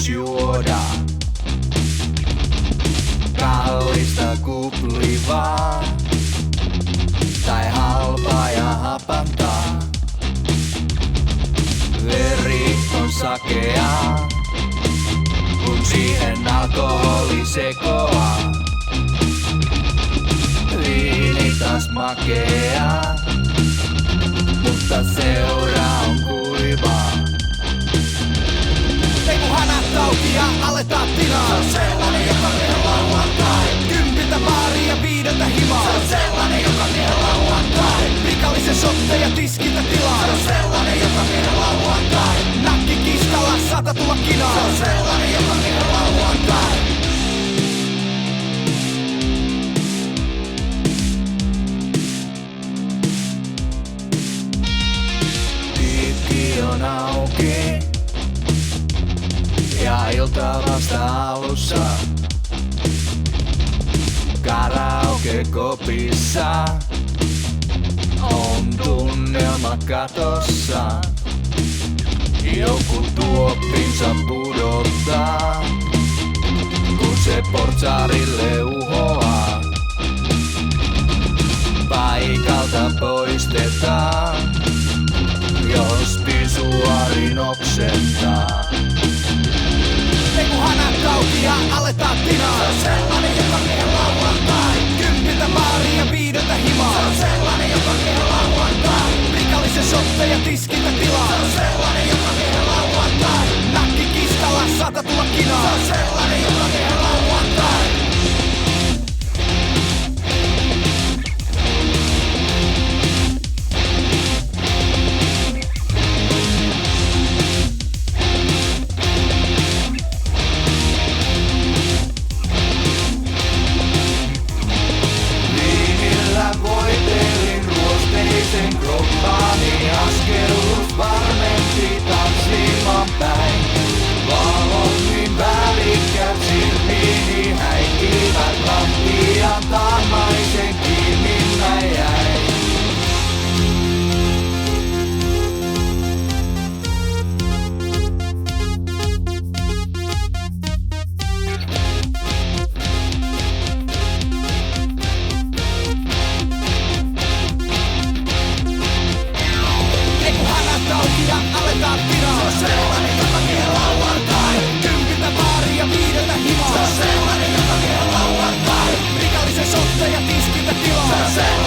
vois juoda. Kallista kuplivaa tai halpaa ja hapantaa. Veri on sakeaa, kun siihen alkoholi sekoaa. Viini taas makeaa, mutta seura on kuivaa. Ei kun hanat auki ja aletaan tilaa. Se on sellainen, joka vie lauantai. 10 baaria ja 5 himaa. Se on sellainen, joka vie lauantai. Rikallisen shotteja tiskiltä tilaa. Se on sellainen, joka vie lauantai. Nakki kiskalla, 100 tulla kinaa. Se on sellainen, joka vie lauantai. Piikki on auki ja ilta vasta alussa. Karaoke-kopissa on tunnelma katossa. Joku tuoppinsa pudottaa, kun se portsarille uhoaa. Paikalta poistetaan, jos pisuarin oksentaa. Ei kun hanat auki ja aletaan tinaa. Se on sellainen, joka vie lauantai. 10 baaria ja 5 himaa. Se on sellainen, joka vie lauantai. Rikallisen shotteja tiskiltä tilaa. Se on sellainen, joka vie lauantai. Nakki kiskalla, 100 tulla kinaa. Se on sellainen, joka vie lauantai. Sen kroppaani askelus varmenti tanssimaan päin. Valot niin värikkäät silmiini häikkivät lattian taamaisen kiinni mä jäin. Ja aletaan tiraa. Se on sellainen, joka vie lauantai. 10 baaria ja 5 himaa. Se on sellainen, joka vie lauantai. Rikallisen shotteja tiskiltä tilaa. Se on sellainen,